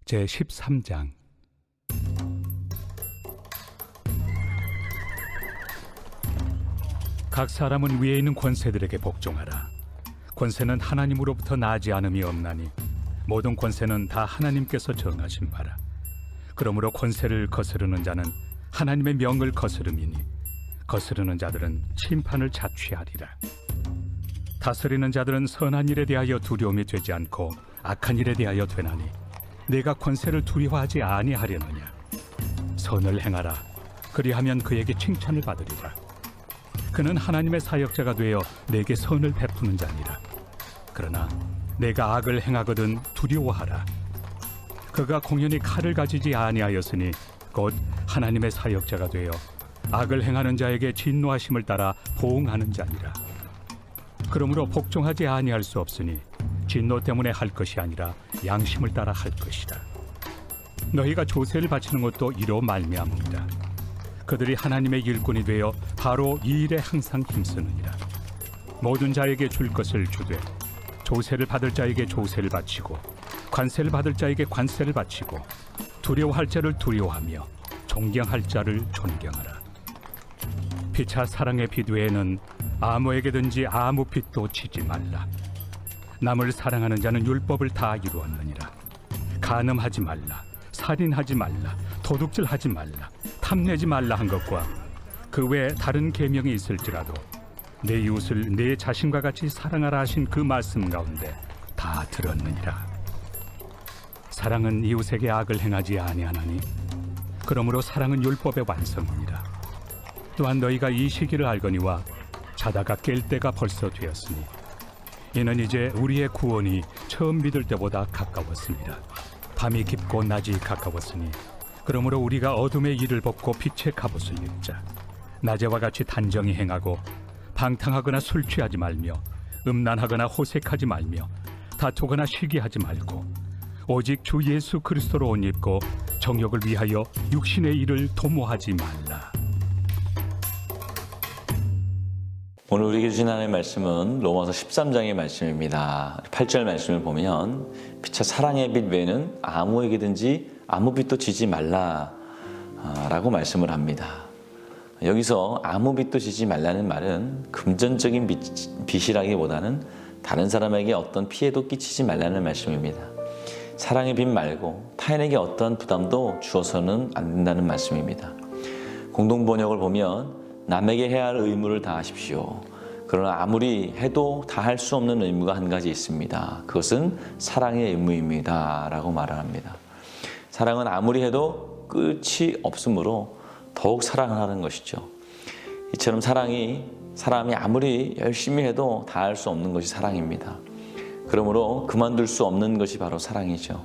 제13장. 각 사람은 위에 있는 권세들에게 복종하라. 권세는 하나님으로부터 나지 않음이 없나니 모든 권세는 다 하나님께서 정하신 바라. 그러므로 권세를 거스르는 자는 하나님의 명을 거스름이니 거스르는 자들은 심판을 자취하리라. 다스리는 자들은 선한 일에 대하여 두려움이 되지 않고 악한 일에 대하여 되나니 내가 권세를 두려워하지 아니하려느냐. 선을 행하라. 그리하면 그에게 칭찬을 받으리라. 그는 하나님의 사역자가 되어 내게 선을 베푸는 자니라. 그러나 내가 악을 행하거든 두려워하라. 그가 공연히 칼을 가지지 아니하였으니 곧 하나님의 사역자가 되어 악을 행하는 자에게 진노하심을 따라 보응하는 자니라. 그러므로 복종하지 아니할 수 없으니 진노 때문에 할 것이 아니라 양심을 따라 할 것이다. 너희가 조세를 바치는 것도 이로 말미암음이라. 그들이 하나님의 일꾼이 되어 바로 이 일에 항상 힘쓰느니라. 모든 자에게 줄 것을 주되 조세를 받을 자에게 조세를 바치고 관세를 받을 자에게 관세를 바치고 두려워할 자를 두려워하며 존경할 자를 존경하라. 피차 사랑의 빛 외에는 아무에게든지 아무 빛도 지지 말라. 남을 사랑하는 자는 율법을 다 이루었느니라. 간음하지 말라, 살인하지 말라, 도둑질하지 말라, 탐내지 말라 한 것과 그 외에 다른 계명이 있을지라도 내 이웃을 내 자신과 같이 사랑하라 하신 그 말씀 가운데 다 들었느니라. 사랑은 이웃에게 악을 행하지 아니하나니 그러므로 사랑은 율법의 완성이니라. 또한 너희가 이 시기를 알거니와 자다가 깰 때가 벌써 되었으니 이는 이제 우리의 구원이 처음 믿을 때보다 가까웠습니다. 밤이 깊고 낮이 가까웠으니 그러므로 우리가 어둠의 일을 벗고 빛의 갑옷을 입자. 낮에와 같이 단정히 행하고 방탕하거나 술 취하지 말며 음란하거나 호색하지 말며 다투거나 시기하지 말고 오직 주 예수 그리스도로 옷 입고 정욕을 위하여 육신의 일을 도모하지 말라. 오늘 우리에게 주신 하나님의 말씀은 로마서 13장의 말씀입니다. 8절 말씀을 보면 피차 사랑의 빛 외에는 아무에게든지 아무 빛도 지지 말라 라고 말씀을 합니다. 여기서 아무 빛도 지지 말라는 말은 금전적인 빛이라기보다는 다른 사람에게 어떤 피해도 끼치지 말라는 말씀입니다. 사랑의 빛 말고 타인에게 어떠한 부담도 주어서는 안 된다는 말씀입니다. 공동번역을 보면 남에게 해야 할 의무를 다하십시오. 그러나 아무리 해도 다할 수 없는 의무가 한 가지 있습니다. 그것은 사랑의 의무입니다 라고 말을 합니다. 사랑은 아무리 해도 끝이 없으므로 더욱 사랑하는 것이죠. 이처럼 사람이 아무리 열심히 해도 다할 수 없는 것이 사랑입니다. 그러므로 그만둘 수 없는 것이 바로 사랑이죠.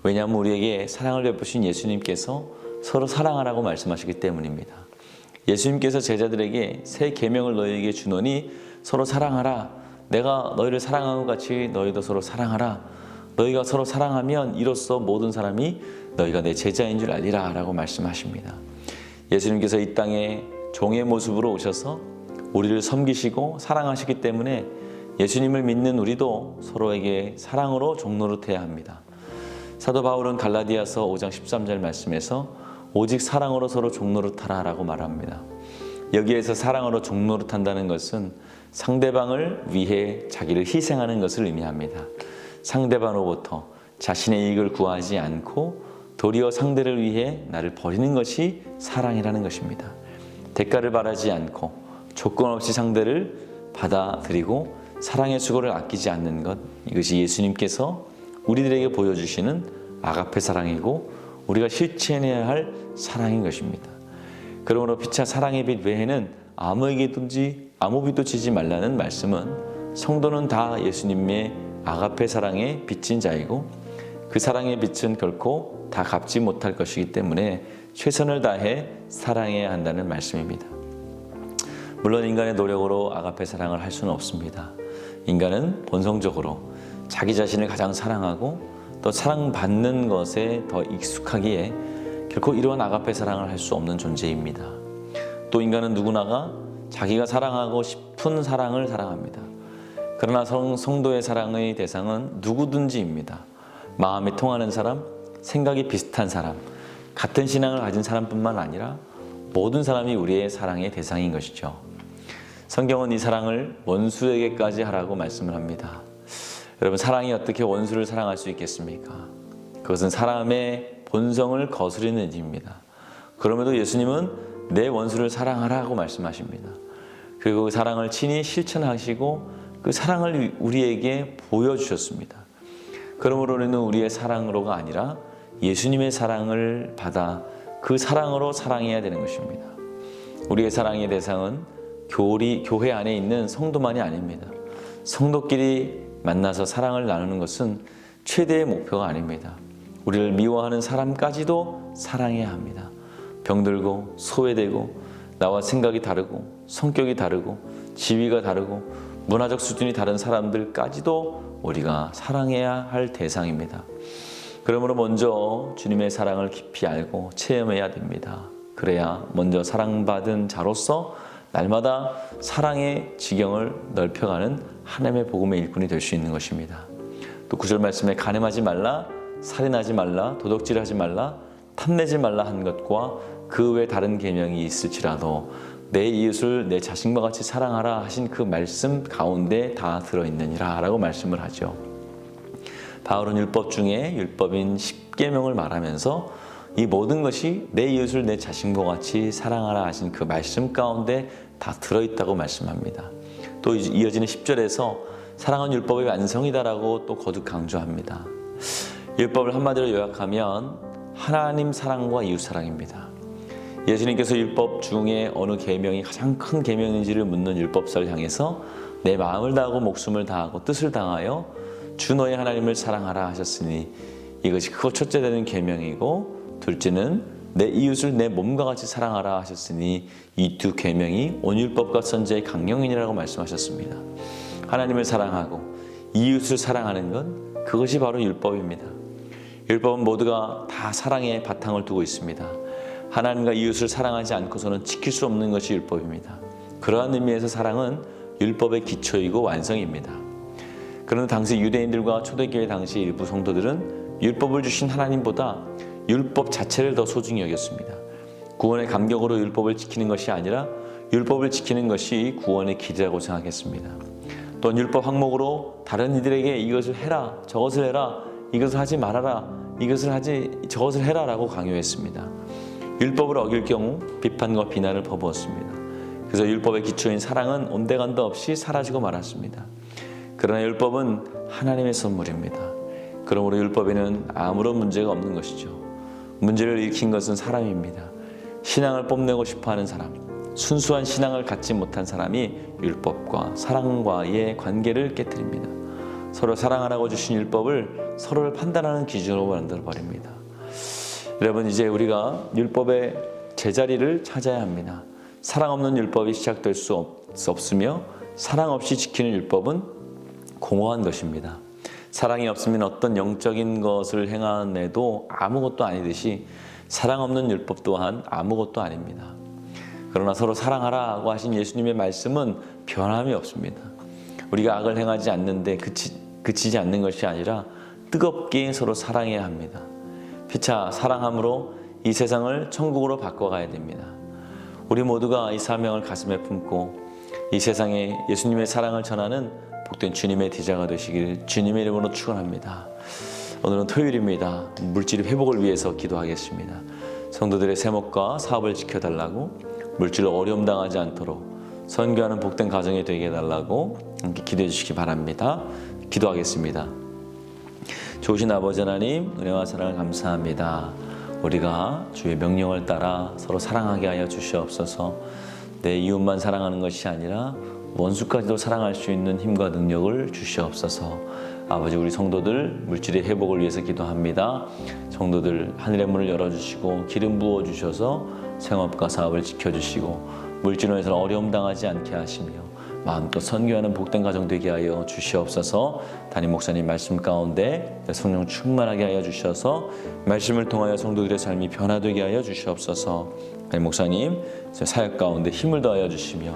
왜냐하면 우리에게 사랑을 베푸신 예수님께서 서로 사랑하라고 말씀하시기 때문입니다. 예수님께서 제자들에게 새 계명을 너희에게 주노니 서로 사랑하라. 내가 너희를 사랑한 것 같이 너희도 서로 사랑하라. 너희가 서로 사랑하면 이로써 모든 사람이 너희가 내 제자인 줄 알리라 라고 말씀하십니다. 예수님께서 이 땅에 종의 모습으로 오셔서 우리를 섬기시고 사랑하시기 때문에 예수님을 믿는 우리도 서로에게 사랑으로 종노릇해야 합니다. 사도 바울은 갈라디아서 5장 13절 말씀에서 오직 사랑으로 서로 종노릇하라 라고 말합니다. 여기에서 사랑으로 종노릇한다는 것은 상대방을 위해 자기를 희생하는 것을 의미합니다. 상대방으로부터 자신의 이익을 구하지 않고 도리어 상대를 위해 나를 버리는 것이 사랑이라는 것입니다. 대가를 바라지 않고 조건 없이 상대를 받아들이고 사랑의 수고를 아끼지 않는 것, 이것이 예수님께서 우리들에게 보여주시는 아가페 사랑이고 우리가 실천해야 할 사랑인 것입니다. 그러므로 피차 사랑의 빛 외에는 아무에게든지 아무 빛도 지지 말라는 말씀은 성도는 다 예수님의 아가페 사랑에 빚진 자이고 그 사랑의 빛은 결코 다 갚지 못할 것이기 때문에 최선을 다해 사랑해야 한다는 말씀입니다. 물론 인간의 노력으로 아가페 사랑을 할 수는 없습니다. 인간은 본성적으로 자기 자신을 가장 사랑하고 또 사랑받는 것에 더 익숙하기에 결코 이러한 아가페 사랑을 할 수 없는 존재입니다. 또 인간은 누구나가 자기가 사랑하고 싶은 사랑을 사랑합니다. 그러나 성도의 사랑의 대상은 누구든지입니다. 마음이 통하는 사람, 생각이 비슷한 사람, 같은 신앙을 가진 사람뿐만 아니라 모든 사람이 우리의 사랑의 대상인 것이죠. 성경은 이 사랑을 원수에게까지 하라고 말씀을 합니다. 여러분, 사랑이 어떻게 원수를 사랑할 수 있겠습니까? 그것은 사람의 본성을 거스르는 일입니다. 그럼에도 예수님은 내 원수를 사랑하라고 말씀하십니다. 그리고 그 사랑을 친히 실천하시고 그 사랑을 우리에게 보여주셨습니다. 그러므로 우리는 우리의 사랑으로가 아니라 예수님의 사랑을 받아 그 사랑으로 사랑해야 되는 것입니다. 우리의 사랑의 대상은 교회 안에 있는 성도만이 아닙니다. 성도끼리 만나서 사랑을 나누는 것은 최대의 목표가 아닙니다. 우리를 미워하는 사람까지도 사랑해야 합니다. 병들고 소외되고 나와 생각이 다르고 성격이 다르고 지위가 다르고 문화적 수준이 다른 사람들까지도 우리가 사랑해야 할 대상입니다. 그러므로 먼저 주님의 사랑을 깊이 알고 체험해야 됩니다. 그래야 먼저 사랑받은 자로서 날마다 사랑의 지경을 넓혀가는 하나님의 복음의 일꾼이 될 수 있는 것입니다. 또 9절 말씀에 간음하지 말라, 살인하지 말라, 도둑질하지 말라, 탐내지 말라 한 것과 그 외 다른 계명이 있을지라도 내 이웃을 내 자신과 같이 사랑하라 하신 그 말씀 가운데 다 들어있느니라 라고 말씀을 하죠. 바울은 율법 중에 율법인 10계명을 말하면서 이 모든 것이 내 이웃을 내 자신과 같이 사랑하라 하신 그 말씀 가운데 다 들어있다고 말씀합니다. 또 이어지는 10절에서 사랑은 율법의 완성이다라고 또 거듭 강조합니다. 율법을 한마디로 요약하면 하나님 사랑과 이웃 사랑입니다. 예수님께서 율법 중에 어느 계명이 가장 큰 계명인지를 묻는 율법사를 향해서 내 마음을 다하고 목숨을 다하고 뜻을 다하여 주 너의 하나님을 사랑하라 하셨으니 이것이 크고 첫째 되는 계명이고 둘째는 내 이웃을 내 몸과 같이 사랑하라 하셨으니 이 두 계명이 온 율법과 선지자의 강령이니라고 말씀하셨습니다. 하나님을 사랑하고 이웃을 사랑하는 것, 그것이 바로 율법입니다. 율법은 모두가 다 사랑의 바탕을 두고 있습니다. 하나님과 이웃을 사랑하지 않고서는 지킬 수 없는 것이 율법입니다. 그러한 의미에서 사랑은 율법의 기초이고 완성입니다. 그러나 당시 유대인들과 초대교회 당시 일부 성도들은 율법을 주신 하나님보다 율법 자체를 더 소중히 여겼습니다. 구원의 감격으로 율법을 지키는 것이 아니라 율법을 지키는 것이 구원의 길이라고 생각했습니다. 또한 율법 항목으로 다른 이들에게 이것을 해라, 저것을 해라, 이것을 하지 말아라, 저것을 해라 라고 강요했습니다. 율법을 어길 경우 비판과 비난을 퍼부었습니다. 그래서 율법의 기초인 사랑은 온데간도 없이 사라지고 말았습니다. 그러나 율법은 하나님의 선물입니다. 그러므로 율법에는 아무런 문제가 없는 것이죠. 문제를 일으킨 것은 사람입니다. 신앙을 뽐내고 싶어하는 사람, 순수한 신앙을 갖지 못한 사람이 율법과 사랑과의 관계를 깨뜨립니다. 서로 사랑하라고 주신 율법을 서로를 판단하는 기준으로 만들어버립니다. 여러분, 이제 우리가 율법의 제자리를 찾아야 합니다. 사랑 없는 율법이 시작될 수 없으며 사랑 없이 지키는 율법은 공허한 것입니다. 사랑이 없으면 어떤 영적인 것을 행함에도 아무것도 아니듯이 사랑 없는 율법 또한 아무것도 아닙니다. 그러나 서로 사랑하라고 하신 예수님의 말씀은 변함이 없습니다. 우리가 악을 행하지 않는데 그치지 않는 것이 아니라 뜨겁게 서로 사랑해야 합니다. 피차 사랑함으로 이 세상을 천국으로 바꿔가야 됩니다. 우리 모두가 이 사명을 가슴에 품고 이 세상에 예수님의 사랑을 전하는 복된 주님의 제자가 되시길 주님의 이름으로 축원합니다. 오늘은 토요일입니다. 물질 회복을 위해서 기도하겠습니다. 성도들의 세목과 사업을 지켜달라고, 물질로 어려움 당하지 않도록 선교하는 복된 가정이 되게 해달라고 함께 기도해 주시기 바랍니다. 기도하겠습니다. 좋으신 아버지 하나님, 은혜와 사랑을 감사합니다. 우리가 주의 명령을 따라 서로 사랑하게 하여 주시옵소서. 내 이웃만 사랑하는 것이 아니라 원수까지도 사랑할 수 있는 힘과 능력을 주시옵소서. 아버지, 우리 성도들 물질의 회복을 위해서 기도합니다. 성도들 하늘의 문을 열어주시고 기름 부어주셔서 생업과 사업을 지켜주시고 물질로 해서 어려움 당하지 않게 하시며 마음껏 선교하는 복된 가정 되게 하여 주시옵소서. 담임 목사님 말씀 가운데 성령 충만하게 하여 주셔서 말씀을 통하여 성도들의 삶이 변화되게 하여 주시옵소서. 담임 목사님 사역 가운데 힘을 더하여 주시며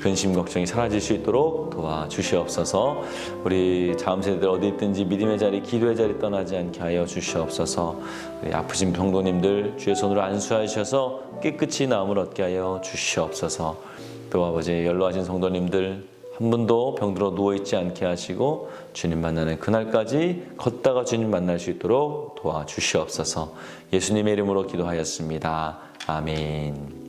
근심 걱정이 사라질 수 있도록 도와주시옵소서. 우리 자음 세대들 어디 있든지 믿음의 자리, 기도의 자리 떠나지 않게 하여 주시옵소서. 우리 아프신 병도님들 주의 손으로 안수하셔서 깨끗이 나음을 얻게 하여 주시옵소서. 또 아버지 연로하신 성도님들 한 분도 병들어 누워있지 않게 하시고 주님 만나는 그날까지 걷다가 주님 만날 수 있도록 도와주시옵소서. 예수님의 이름으로 기도하였습니다. 아멘.